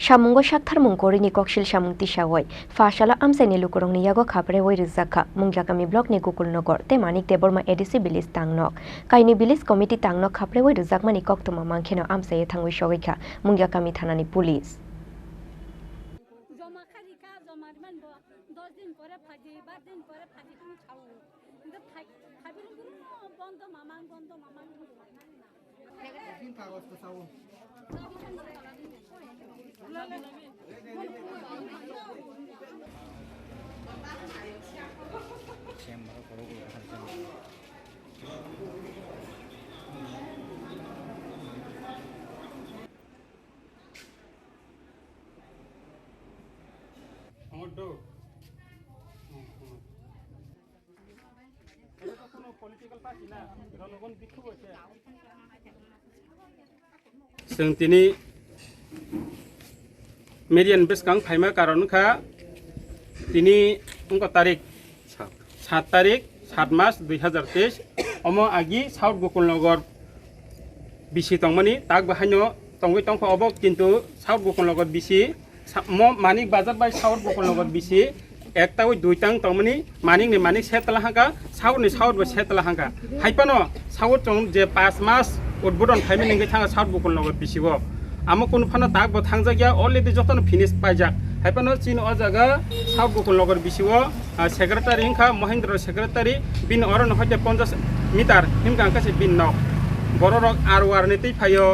Shamungo Shakthar Mungkori ni Kokshil Shamung Tishawai, Fashala Amseni Lukurong ni Yago Khapre Woi Rizaka, Mungyakami Block ni Gokul Nogor, Temanik Deborma Edisi Bilis Tangnok, Kaini Bilis Committee Tangnok Khapre Woi Rizakma ni Koktuma Mankeno Amse Thangwi Showika, Mungyakami Thanani Police. Seng tini median beskang paima karon kha tini ungko tarik 7 tarik 7 mas 2023 omo agi South Gokulnagar bisi tongmani tak bahanyo tongwi tongko obo kintu South Gokulnagar bisi mo manik bazar bai South Gokulnagar bisi ekta oi duitang tongmani manik ni manik setla hangka South ni South ba setla hangka haipano South tong je 5 mas উদ্বোধন ফাইমি নেঙ্গে থাঙ্গা south Gokul নগর বিসিব আমো কোন ফানা তাক ব থাংজা গিয়া already যতন finish পাইজাক হাইপানো চিন অ জায়গা south Gokul নগর বিসিব secretary হিংখা Mahendra secretary বিন অরন হইতে 50 মিটার হিমকা কাছে বিন ন বড় রক আর ওয়ার নি তৈ ফাইও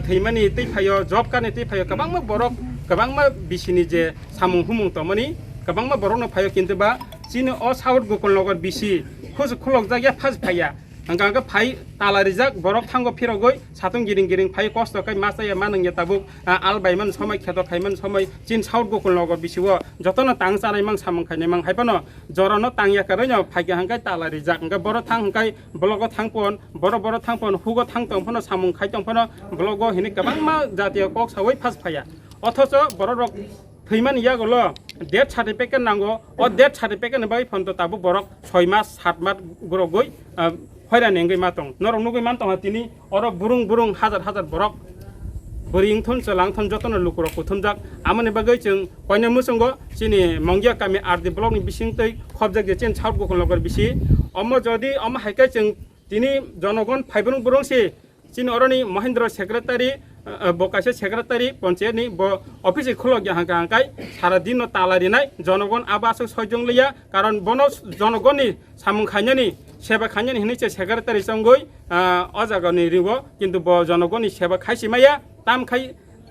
থৈমানি তৈ ফাইও জব কানি তৈ ফাইও কবাংমা বরক কবাংমা বিসিনি যে সামু হুমুং তমনি কবাংমা বরক ন ফাইও কিন্তু বা চিন অ সাউথ গোকুল নগর বিসি খুজ খুলক জায়গা ফাজ ফাইয়া angka phai talarijak borok thango phirogoi satung giring giring phai kosto kai masaya manang ya tabuk albaiman somai kheto khaiman somai chin South Gokul Nogor bisiwo jotono tang sanai mang samung khainai mang haipano jorono tangya karono phaiga hangkai talarijak angka boro thang hangkai blogo thangpon boro thangpon hugo thangtong phono samung khaitong phono blogo hini kabangma jatiyo kok sawai phas phaya othocho borok थैमान यागलो death certificate नांगो O death certificate बै फन्तो ताबु बरक 6 मास 7 मास गरगै फैरा नेंगै मातং नरं नुगै मानतং तिनि अर बुरुं हाजार बरक बोरिं थन चलां थन जतन लुकुर कुथुमजाक आमने बागै जों कयना मुसंगो चिनि मंगिया कामि आरदि ब्लक नि बिसिंतै खबजाक जे चेन South Gokul Nogor बिसि अम जदि अम हाइकै जों तिनि जनगण फाइबरं बुरंसि चिनि अरनि महेन्द्र सेक्रेटारि बकासे सेक्रेटारि पन्चायतनि ब अफिस खुलग हांकाय सारा दिन तालारिनाय जनगण आबासक सयजं लैया कारण बन जनगणनि सामुं खायनानि सेवा खायनानि हिनिचे सेक्रेटारि संगै अजागनि रिगो किन्तु ब जनगणनि सेवा खायसिमाया तामखाय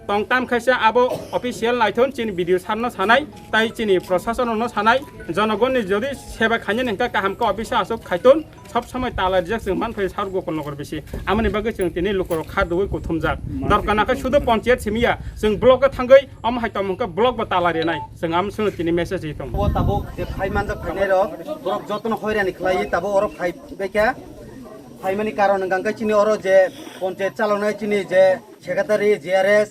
tong tam khaisa abo official naithon chini video sarno sanai tai chini proshashan no sanai jonogon ni jodi seba khanya nengka kaham ka office asok khaiton সব সময় তালার যে जों মান ফে South Gokul Nogor बिसि आमनि बागै जों तिनि लुकर खादुइ कुथुमजाक दरकानाखै सुदु पन्चायत सिमिया जों ब्लक थांगै अम हाइतमखौ ब्लक बा तालारि नाय जों आम सुनु तिनि मेसेज हितम ओ ताबो जे फाइमान जा फाइनाय र ब्लक जतन खयरानि खलाय ताबो अर फाइ बेका फाइमानि कारण गांगा चिनि अर जे पन्चायत चालनाय चिनि जे सेक्रेटारि जेआरएस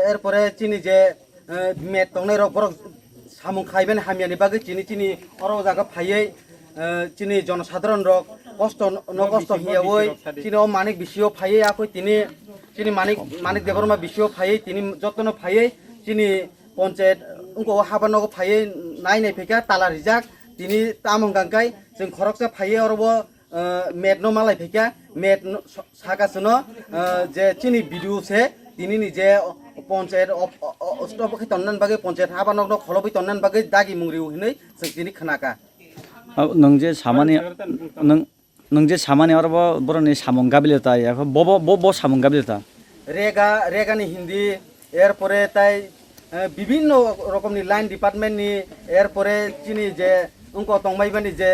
एरपरे चिनि जे मेट तंनाय र ब्लक सामुं खाइबेन हामियानि बागै चिनि अर जागा फाइयै চিনি জনসাধারণ রক কষ্ট নকষ্ট হিয়াওই চিনি মানিক বিশিও ফাইয়ে আকই তিনি চিনি মানিক দেবরমা বিশিও ফাইয়ে তিনি যত্ন ফাইয়ে চিনি পঞ্চায়েত উনকো হাবানগ ফাইয়ে নাই ফেকা তালা রিজাক তিনি তামঙ্গাंगाय जों खरकसा फाइये अरब मेट न मालाय फेका मेट सागासनो जे चिनि भिडिअ से তিনি নিজে পঞ্চায়েত স্টপ তন্নান বাগে পঞ্চায়েত হাবানগ খলबि तन्नान बागै दागि मुंग्रिउ हिनै जों दिनि खोनाका नोंजे सामानि और बरनि सामुं गाबिलता याखौ बो सामुं गाबिलता रेगानि हिंदी एरपरे ताई विभिन्न रकमनि लाइन डिपार्टमेंटनि एरपरे चिनि जे उनको तंबाइबानि जे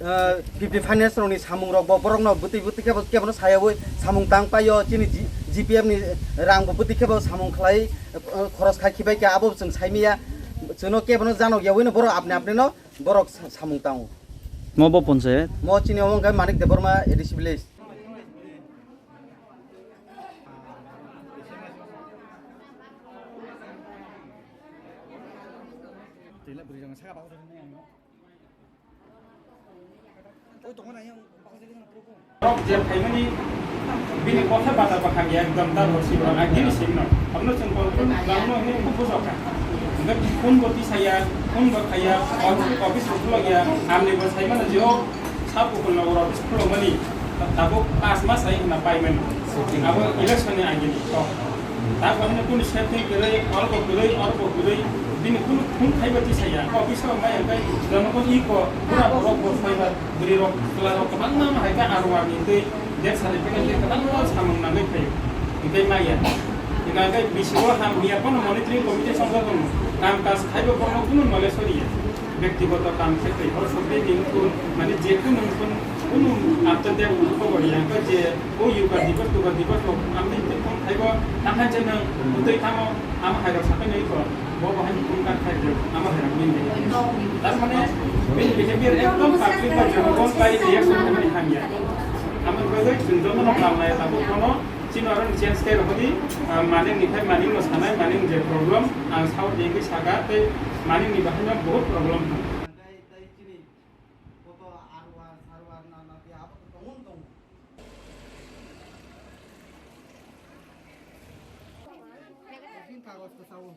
50 फाइनेंस रनि सामुं रक बरकनो बुति केबनो सायावै सामुं तां पायो चिनि जीपीएफ नि रां बुति केबो सामुं खलाय खरस खाखिबाय के आबो जों साइमिया जोनो केबनो जानो यावैनो बर आपने न borok samung tang mo bo ponsayet mo chini omong kai manik deborma edisi village je bini kota bata pakang ya dam dar rosi orang agini simno amno cengkol gamno ini kubusoka enggak pun goti saya pun got kaya office pulo ya amne bos saya mana jo sapu pulo office pulo mani tabu pas mas saya kena payment abo election ni agini to tabu amne pun setting kere or ko kere bini pun khaibati saya office ma mai kai dam ko iko pura pura ko fiber beri rok kelaro ko bangna ma ka arwani te death certificate dia kadang samang nangai kayu itu maya ina kai biswa ham dia pun monitoring committee sangka pun काम काज खाइबो पर्न कुन knowledge पनि व्यक्तिगत काम क्षेत्र और सबै दिनको माने जे कुन कुन आत्महत्या उनको गरियाका जे ओ युगा दिवस तो आम्ही ते कोण खाइबो ताहा जन उतै थामो आम खाइबो सबै नै को बो बहान कुन का खाइबो आम खाइबो मिन तार माने बिन बिहेवियर एकदम पाब्लिक का जनगण लाई रिएक्शन पनि हामिया आम गदै जुन न खालाय ताबो कोनो Orang chance kayak begini, maning nih kayak maning mas kanai maning jadi problem, saud jadi saga, tapi maning nih bahannya बहुत problem. Kagus ke sawung.